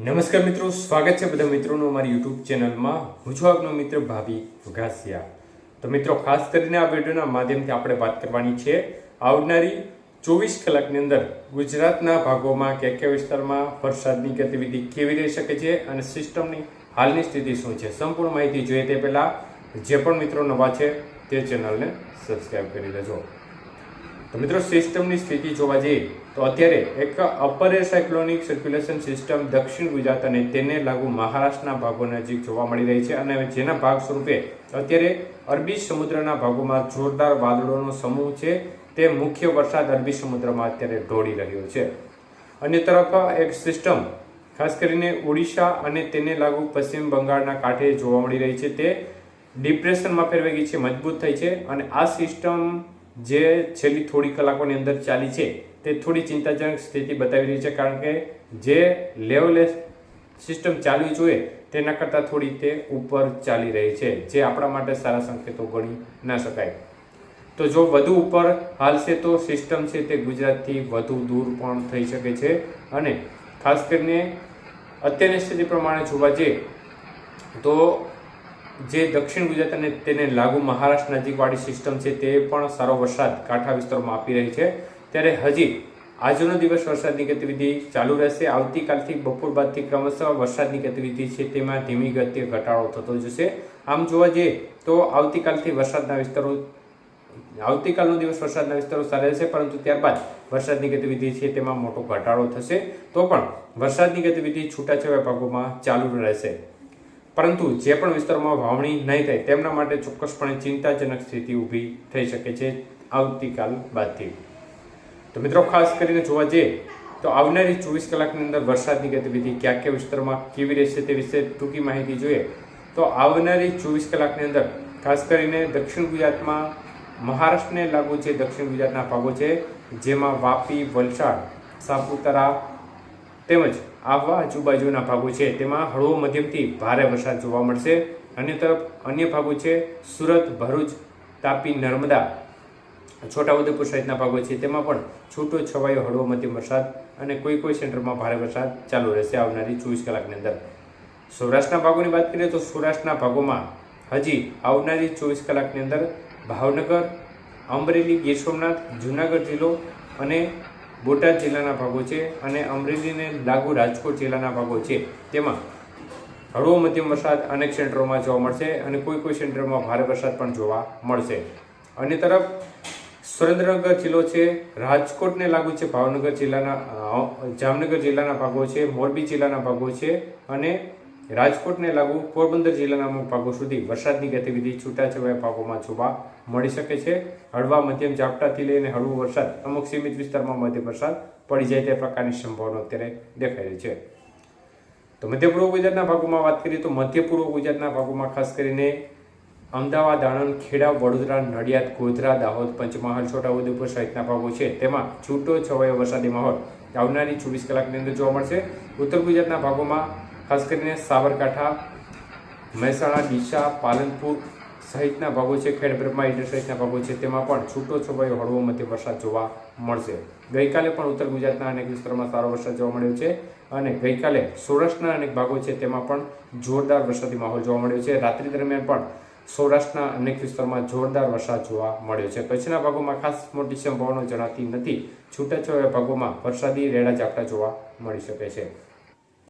નમસ્કાર મિત્રો, સ્વાગત છે બધા મિત્રોનું અમારી યુટ્યુબ ચેનલમાં। હું છું આપનો મિત્ર ભાભી ઘાસિયા। તો મિત્રો, ખાસ કરીને આ વિડીયોના માધ્યમથી આપણે વાત કરવાની છે આવનારી 24 કલાકની અંદર ગુજરાતના ભાગોમાં કયા વિસ્તારમાં વરસાદની ગતિવિધિ કેવી રહી શકે છે અને સિસ્ટમની હાલની સ્થિતિ શું છે। સંપૂર્ણ માહિતી જોઈએ તે પહેલા જે પણ મિત્રો નવા છે તે ચેનલને સબસ્ક્રાઇબ કરી લેજો। તો મિત્રો, સિસ્ટમની સ્થિતિ જોવા જઈએ તો અત્યારે એક upper air cyclonic circulation system દક્ષિણ ગુજરાત અને તેને લાગુ મહારાષ્ટ્રના ભાગો નજીક જોવા મળી રહી છે અને જેના ભાગ સ્વરૂપે અત્યારે અરબી સમુદ્રના ભાગોમાં જોરદાર વાદળોનો સમૂહ છે તે મુખ્ય વરસાદ અરબી સમુદ્રમાં અત્યારે ઢોળી રહ્યો છે। અન્ય તરફ એક સિસ્ટમ ખાસ કરીને ઓડિશા અને તેને લાગુ પશ્ચિમ બંગાળના કાંઠે જોવા મળી રહી છે તે ડિપ્રેશનમાં ફેરવાઈ ગઈ છે, મજબૂત થઈ છે અને આ સિસ્ટમ જે છેલ્લી થોડી કલાકોની અંદર ચાલી છે તે થોડી ચિંતાજનક સ્થિતિ બતાવી રહી છે, કારણ કે જે લેવલે સિસ્ટમ ચાલવી જોઈએ તેના કરતાં થોડી તે ઉપર ચાલી રહી છે, જે આપણા માટે સારા સંકેતો ગણી ના શકાય। તો જો વધુ ઉપર હાલશે તો સિસ્ટમ છે તે ગુજરાતથી વધુ દૂર પણ થઈ શકે છે અને ખાસ કરીને અત્યારની સ્થિતિ પ્રમાણે જોવા જઈએ તો જે દક્ષિણ ગુજરાત અને તેને લાગુ મહારાષ્ટ્ર નજીકવાળી સિસ્ટમ છે તે પણ સારો વરસાદ કાંઠા વિસ્તારોમાં આપી રહી છે। ત્યારે હજી આજનો દિવસ વરસાદની ગતિવિધિ ચાલુ રહેશે। આવતીકાલથી બપોર બાદથી ક્રમશઃ વરસાદની ગતિવિધિ છે તેમાં ધીમી ગતિએ ઘટાડો થતો જશે। આમ જોવા જઈએ તો આવતીકાલનો દિવસ વરસાદના વિસ્તારો સારા રહેશે, પરંતુ ત્યારબાદ વરસાદની ગતિવિધિ છે તેમાં મોટો ઘટાડો થશે। તો પણ વરસાદની ગતિવિધિ છૂટાછવાયા ભાગોમાં ચાલુ રહેશે, પરંતુ જે પણ વિસ્તારોમાં વાવણી નહીં થાય તેમના માટે ચોક્કસપણે ચિંતાજનક સ્થિતિ ઊભી થઈ શકે છે આવતીકાલ બાદથી। તો મિત્રો, ખાસ કરીને જોવા જઈએ તો આવનારી 24 કલાકની અંદર વરસાદની ગતિવિધિ કયા વિસ્તારમાં કેવી રહેશે તે વિશે ટૂંકી માહિતી જોઈએ તો આવનારી 24 કલાકની અંદર ખાસ કરીને દક્ષિણ ગુજરાતમાં મહારાષ્ટ્રને લાગુ જે દક્ષિણ ગુજરાતના ભાગો છે જેમાં વાપી, વલસાડ, સાપુતારા તેમજ આવા આજુબાજુના ભાગો છે તેમાં હળવો મધ્યમથી ભારે વરસાદ જોવા મળશે। અન્ય તરફ અન્ય ભાગો છે સુરત, ભરૂચ, તાપી, નર્મદા, છોટાઉદેપુર સહિતના ભાગો છે તેમાં પણ છૂટો છવાયો હળવો મધ્યમ વરસાદ અને કોઈ સેન્ટરમાં ભારે વરસાદ ચાલુ રહેશે આવનારી 24 કલાકની અંદર। સૌરાષ્ટ્રના ભાગોની વાત કરીએ તો સૌરાષ્ટ્રના ભાગોમાં હજી આવનારી 24 કલાકની અંદર ભાવનગર, અમરેલી, ગીર સોમનાથ, જૂનાગઢ જિલ્લો અને બોટાદ જિલ્લાના ભાગો છે અને અમરેલીને લાગુ રાજકોટ જિલ્લાના ભાગો છે તેમાં હળવો મધ્યમ વરસાદ અનેક સેન્ટરોમાં જોવા મળશે અને કોઈ સેન્ટરમાં ભારે વરસાદ પણ જોવા મળશે। અન્ય તરફ સુરેન્દ્રનગર જિલ્લો છે, રાજકોટને લાગુ છે ભાવનગર જિલ્લાના, જામનગર જિલ્લાના ભાગો છે, મોરબી જિલ્લાના ભાગો છે અને રાજકોટને લાગુ પોરબંદર જિલ્લાના અમુક ભાગો સુધી વરસાદની ગતિવિધિ છૂટાછવાયા ભાગોમાં જોવા મળી શકે છે। હળવા મધ્યમ ઝાપટાથી લઈને હળવો વરસાદ, અમુક સીમિત વિસ્તારમાં મધ્યમ વરસાદ પડી જાય તે પ્રકારની સંભાવના અત્યારે દેખાઈ રહી છે। તો મધ્ય પૂર્વ ગુજરાતના ભાગોમાં વાત કરીએ તો મધ્ય પૂર્વ ગુજરાતના ભાગોમાં ખાસ કરીને અમદાવાદ, આણંદ, ખેડા, વડોદરા, નડિયાદ, ગોધરા, દાહોદ, પંચમહાલ, છોટાઉદેપુર સહિતના ભાગો છે તેમાં છૂટો છવાયો વરસાદી માહોલ આવનારી 24 કલાકની અંદર જોવા મળશે। ઉત્તર ગુજરાતના ભાગોમાં ખાસ કરીને સાબરકાંઠા, મહેસાણા, ડીસા, પાલનપુર સહિતના ભાગો છે, ખેડબ્રહ્મા, ઈડર સહિતના ભાગો છે તેમાં પણ છૂટો છવાયો હળવો મધ્યમ વરસાદ જોવા મળશે। ગઈકાલે પણ ઉત્તર ગુજરાતના અનેક વિસ્તારોમાં સારો વરસાદ જોવા મળ્યો છે અને ગઈકાલે સૌરાષ્ટ્રના અનેક ભાગો છે તેમાં પણ જોરદાર વરસાદી માહોલ જોવા મળ્યો છે। રાત્રિ દરમિયાન પણ સૌરાષ્ટ્રના અનેક વિસ્તારોમાં જોરદાર વરસાદ જોવા મળ્યો છે। કચ્છના ભાગોમાં ખાસ મોટી સંભાવના જણાતી નથી, છૂટાછવાયા ભાગોમાં વરસાદી રેડા ઝાપટા જોવા મળી શકે છે।